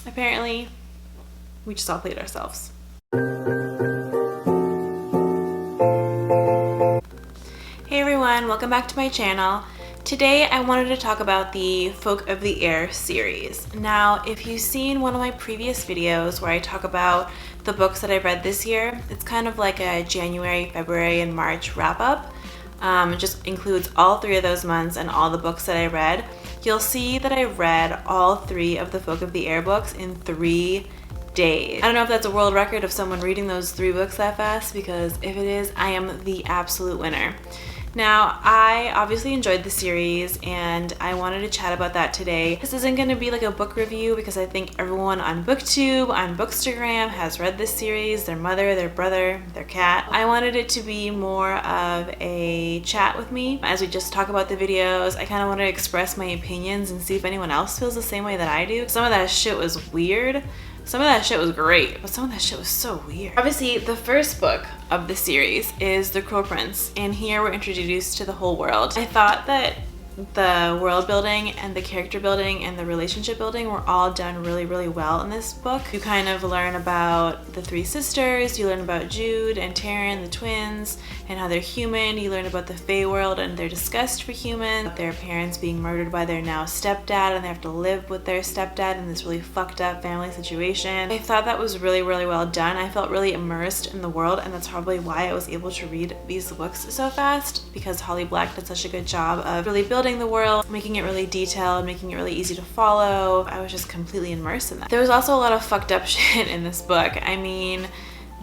apparently we just all played ourselves. Hey everyone, welcome back to my channel. Today I wanted to talk about the Folk of the Air series. Now, if you've seen one of my previous videos where I talk about the books that I read this year, it's kind of like a January, February, and March wrap-up. It just includes all 3 of those months and all the books that I read. You'll see that I read all 3 of the Folk of the Air books in 3 days. I don't know if that's a world record of someone reading those 3 books that fast, because if it is, I am the absolute winner. Now, I obviously enjoyed the series and I wanted to chat about that today. This isn't going to be like a book review because I think everyone on BookTube, on Bookstagram has read this series, their mother, their brother, their cat. I wanted it to be more of a chat with me as we just talk about the videos. I kind of want to express my opinions and see if anyone else feels the same way that I do. Some of that shit was weird. Some of that shit was great, but some of that shit was so weird. Obviously, the first book of the series is The Cruel Prince, and here we're introduced to the whole world. I thought that the world building and the character building and the relationship building were all done really, really well in this book. You kind of learn about the 3 sisters, you learn about Jude and Taryn, the twins, and how they're human. You learn about the Fae world and their disgust for humans, their parents being murdered by their now stepdad, and they have to live with their stepdad in this really fucked up family situation. I thought that was really, really well done. I felt really immersed in the world, and that's probably why I was able to read these books so fast, because Holly Black did such a good job of really building the world, making it really detailed, making it really easy to follow. I was just completely immersed in that. There was also a lot of fucked up shit in this book. I mean,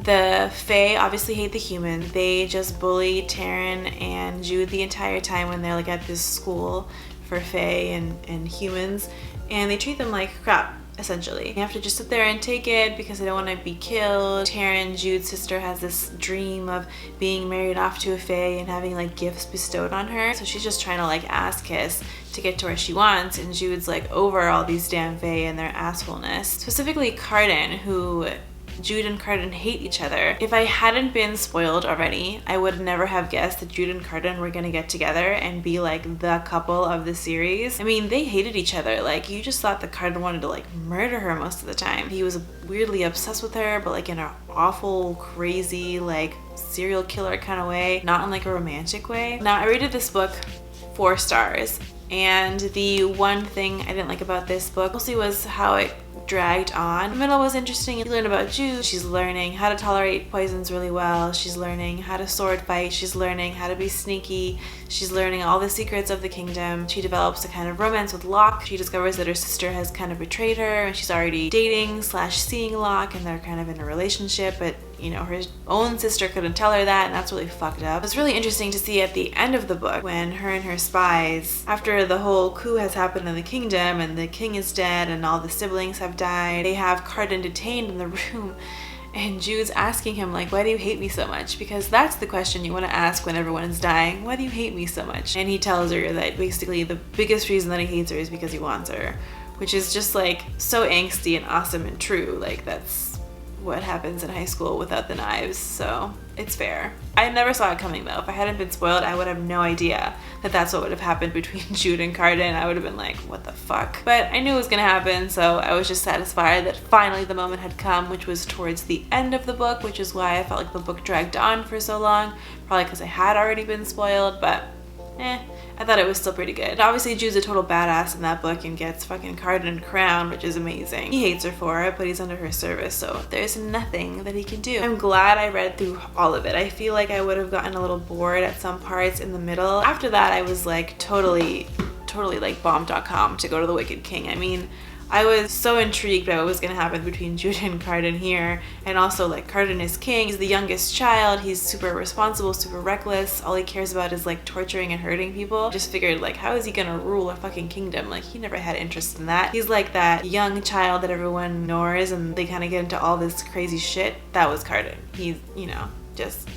the Fae obviously hate the humans. They just bully Taryn and Jude the entire time when they're like at this school for Fae and humans, and they treat them like crap. Essentially, you have to just sit there and take it because they don't want to be killed. Taryn, Jude's sister, has this dream of being married off to a Fae and having like gifts bestowed on her. So she's just trying to like ass kiss to get to where she wants, and Jude's like over all these damn Fae and their assholeness. Specifically Cardon, who Jude and Cardon hate each other. If I hadn't been spoiled already, I would never have guessed that Jude and Cardon were gonna get together and be like the couple of the series. I mean, they hated each other. Like, you just thought that Cardon wanted to like murder her most of the time. He was weirdly obsessed with her, but like in an awful, crazy, like serial killer kind of way, not in like a romantic way. Now, I rated this book 4 stars, and the one thing I didn't like about this book mostly was how it dragged on. The middle was interesting. You learn about Jude. She's learning how to tolerate poisons really well. She's learning how to sword fight. She's learning how to be sneaky. She's learning all the secrets of the kingdom. She develops a kind of romance with Locke. She discovers that her sister has kind of betrayed her, and she's already dating / seeing Locke, and they're kind of in a relationship, but you know, her own sister couldn't tell her that, and that's really fucked up. It's really interesting to see at the end of the book when her and her spies, after the whole coup has happened in the kingdom and the king is dead and all the siblings have died, they have Cardon detained in the room, and Jude's asking him like, why do you hate me so much? Because that's the question you want to ask when everyone is dying. Why do you hate me so much? And he tells her that basically the biggest reason that he hates her is because he wants her, which is just like so angsty and awesome and true. Like, that's what happens in high school without the knives, so it's fair. I never saw it coming though. If I hadn't been spoiled, I would have no idea that that's what would have happened between Jude and Cardon. I would have been like, what the fuck? But I knew it was gonna happen, so I was just satisfied that finally the moment had come, which was towards the end of the book, which is why I felt like the book dragged on for so long, probably because I had already been spoiled, but I thought it was still pretty good. Obviously, Jude's a total badass in that book and gets fucking Cardon crowned, which is amazing. He hates her for it, but he's under her service, so there's nothing that he can do. I'm glad I read through all of it. I feel like I would have gotten a little bored at some parts in the middle. After that, I was like totally like bomb.com to go to the Wicked King. I mean, I was so intrigued by what was going to happen between Jude and Cardon here, and also like Cardon is king. He's the youngest child. He's super responsible, super reckless. All he cares about is like torturing and hurting people. Just figured like, how is he going to rule a fucking kingdom? Like, he never had interest in that. He's like that young child that everyone ignores, and they kind of get into all this crazy shit. That was Cardon. He's, you know, just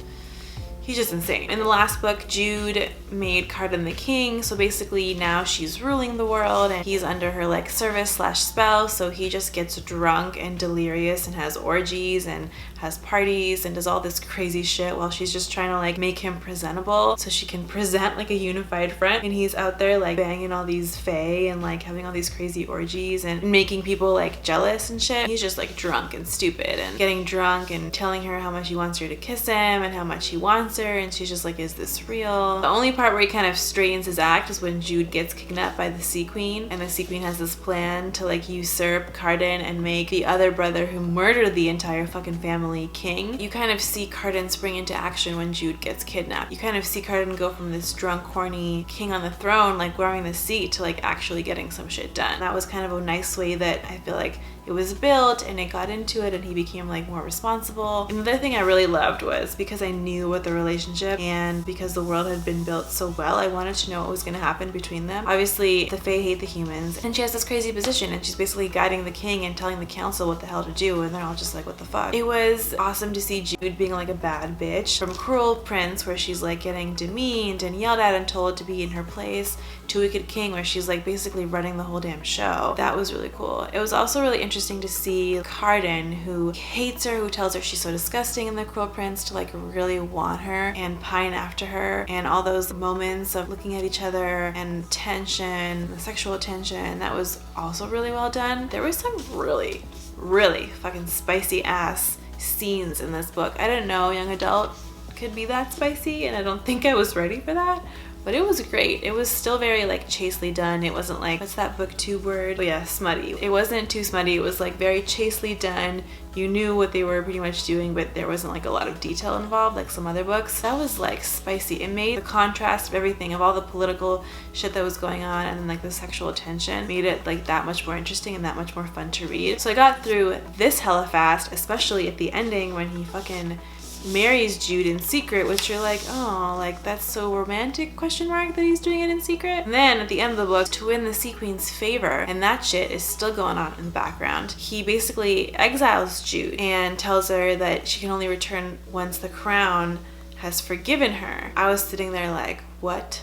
he's just insane. In the last book, Jude made Cardon the king, so basically now she's ruling the world and he's under her like service / spell, so he just gets drunk and delirious and has orgies and has parties and does all this crazy shit while she's just trying to like make him presentable so she can present like a unified front, and he's out there like banging all these fae and like having all these crazy orgies and making people like jealous and shit. He's just like drunk and stupid and getting drunk and telling her how much he wants her to kiss him and how much he wants her, and she's just like, is this real? The only part where he kind of straightens his act is when Jude gets kidnapped by the Sea Queen, and the Sea Queen has this plan to like usurp Cardon and make the other brother who murdered the entire fucking family king. You kind of see Cardon spring into action when Jude gets kidnapped. You kind of see Cardon go from this drunk, horny king on the throne, like wearing the seat, to like actually getting some shit done. That was kind of a nice way that I feel like it was built and it got into it and he became like more responsible. And the other thing I really loved was because I knew what the relationship and because the world had been built so well, I wanted to know what was going to happen between them. Obviously the Fae hate the humans and she has this crazy position and she's basically guiding the king and telling the council what the hell to do, and they're all just like, what the fuck? It was awesome to see Jude being like a bad bitch, from Cruel Prince where she's like getting demeaned and yelled at and told to be in her place, to Wicked King where she's like basically running the whole damn show. That was really cool. It was also really interesting to see Cardon, who hates her, who tells her she's so disgusting in The Cruel Prince, to like really want her and pine after her, and all those moments of looking at each other and tension, the sexual tension, that was also really well done. There was some really fucking spicy ass scenes in this book. I didn't know young adult could be that spicy, and I don't think I was ready for that. But it was great. It was still very like chastely done. It wasn't like, what's that booktube word? Oh yeah, smutty. It wasn't too smutty. It was like very chastely done. You knew what they were pretty much doing, but there wasn't like a lot of detail involved like some other books. That was like spicy. It made the contrast of everything, of all the political shit that was going on and then like the sexual tension, made it like that much more interesting and that much more fun to read. So I got through this hella fast, especially at the ending when he fucking marries Jude in secret, which you're like, oh, like that's so romantic, question mark, that he's doing it in secret. And then at the end of the book, to win the Sea Queen's favor, and that shit is still going on in the background, he basically exiles Jude and tells her that she can only return once the crown has forgiven her. I was sitting there like, what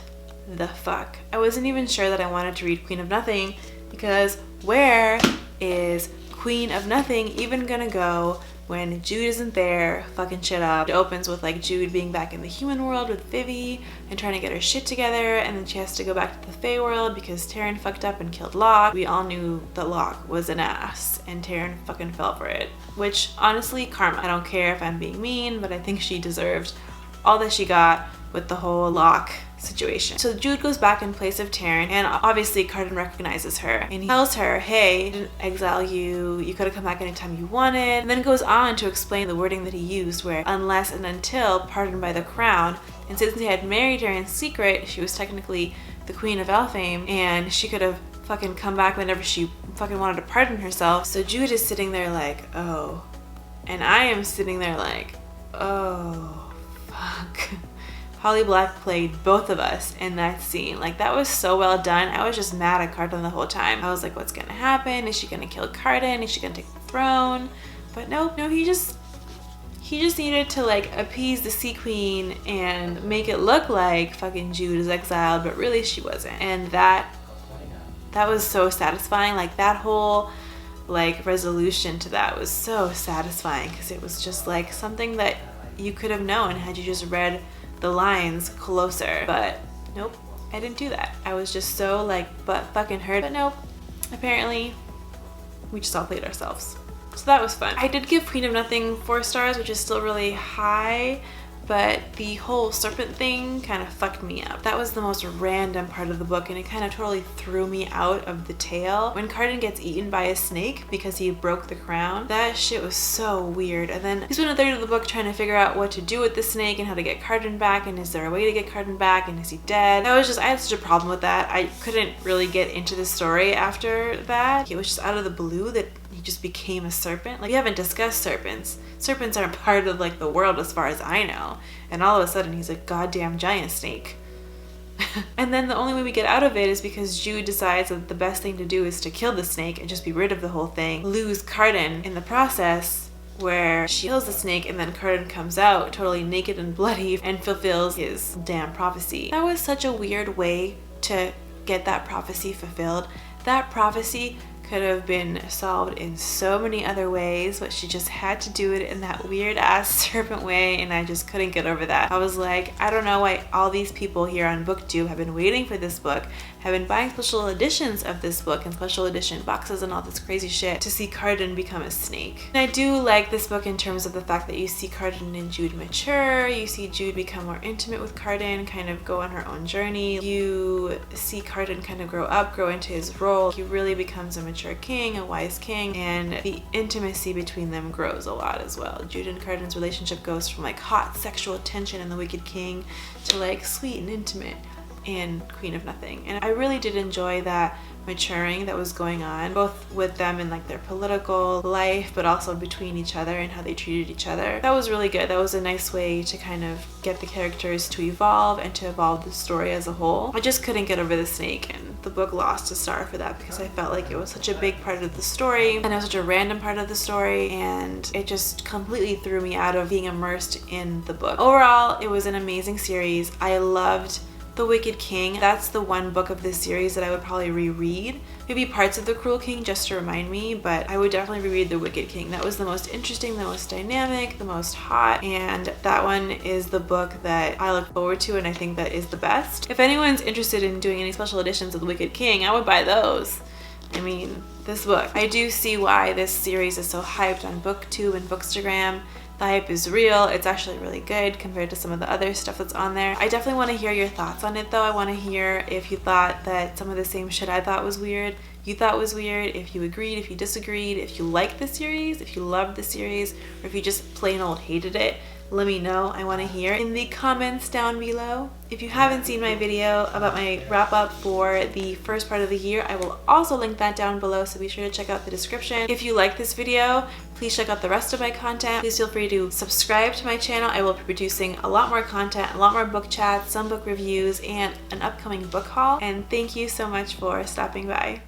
the fuck? I wasn't even sure that I wanted to read Queen of Nothing, because where is Queen of Nothing even gonna go when Jude isn't there fucking shit up? It opens with like Jude being back in the human world with Vivi and trying to get her shit together, and then she has to go back to the Fae world because Taryn fucked up and killed Locke. We all knew that Locke was an ass and Taryn fucking fell for it, which honestly, karma. I don't care if I'm being mean, but I think she deserved all that she got with the whole Locke situation. So Jude goes back in place of Taryn, and obviously Cardon recognizes her and he tells her, hey, I didn't exile you, you could have come back anytime you wanted, and then goes on to explain the wording that he used, where unless and until pardoned by the crown, and since he had married her in secret, she was technically the Queen of Elfame and she could have fucking come back whenever she fucking wanted to pardon herself. So Jude is sitting there like, oh, and I am sitting there like, oh fuck. Holly Black played both of us in that scene. Like, that was so well done. I was just mad at Cardon the whole time. I was like, what's gonna happen? Is she gonna kill Cardon? Is she gonna take the throne? But no, he just needed to like appease the Sea Queen and make it look like fucking Jude is exiled, but really she wasn't. And that was so satisfying. Like, that whole like resolution to that was so satisfying, because it was just like something that you could have known had you just read the lines closer. But nope, I didn't do that. I was just so like butt fucking hurt. But nope, apparently we just all played ourselves. So that was fun. I did give Queen of Nothing 4 stars, which is still really high, but the whole serpent thing kind of fucked me up. That was the most random part of the book, and it kind of totally threw me out of the tale. When Cardon gets eaten by a snake because he broke the crown, that shit was so weird. And then he spent a third of the book trying to figure out what to do with the snake and how to get Cardon back, and is there a way to get Cardon back, and is he dead? I had such a problem with that. I couldn't really get into the story after that. It was just out of the blue that he just became a serpent. Like, we haven't discussed serpents. Serpents aren't part of like the world as far as I know. And all of a sudden he's a goddamn giant snake. And then the only way we get out of it is because Jude decides that the best thing to do is to kill the snake and just be rid of the whole thing, lose Cardon in the process, where she kills the snake and then Cardon comes out totally naked and bloody and fulfills his damn prophecy. That was such a weird way to get that prophecy fulfilled. That prophecy could have been solved in so many other ways, but she just had to do it in that weird ass serpent way, and I just couldn't get over that. I was like, I don't know why all these people here on BookTube have been waiting for this book, have been buying special editions of this book and special edition boxes and all this crazy shit to see Cardon become a snake. And I do like this book in terms of the fact that you see Cardon and Jude mature, you see Jude become more intimate with Cardon, kind of go on her own journey. You see Cardon kind of grow up, grow into his role. He really becomes a mature king, a wise king, and the intimacy between them grows a lot as well. Jude and Cardon's relationship goes from like hot sexual tension in The Wicked King to like sweet and intimate in Queen of Nothing. And I really did enjoy that maturing that was going on, both with them in like their political life, but also between each other and how they treated each other. That was really good. That was a nice way to kind of get the characters to evolve and to evolve the story as a whole. I just couldn't get over the snake, and the book lost a star for that because I felt like it was such a big part of the story and it was such a random part of the story, and it just completely threw me out of being immersed in the book. Overall, it was an amazing series. I loved The Wicked King. That's the one book of this series that I would probably reread. Maybe parts of The Cruel King just to remind me, but I would definitely reread The Wicked King. That was the most interesting, the most dynamic, the most hot, and that one is the book that I look forward to and I think that is the best. If anyone's interested in doing any special editions of The Wicked King, I would buy those. I mean, this book. I do see why this series is so hyped on BookTube and Bookstagram. The hype is real. It's actually really good compared to some of the other stuff that's on there. I definitely want to hear your thoughts on it though. I want to hear if you thought that some of the same shit I thought was weird, you thought was weird, if you agreed, if you disagreed, if you liked the series, if you loved the series, or if you just plain old hated it. Let me know. I want to hear in the comments down below. If you haven't seen my video about my wrap up for the first part of the year, I will also link that down below, so be sure to check out the description. If you like this video, please check out the rest of my content. Please feel free to subscribe to my channel. I will be producing a lot more content, a lot more book chats, some book reviews, and an upcoming book haul. And thank you so much for stopping by.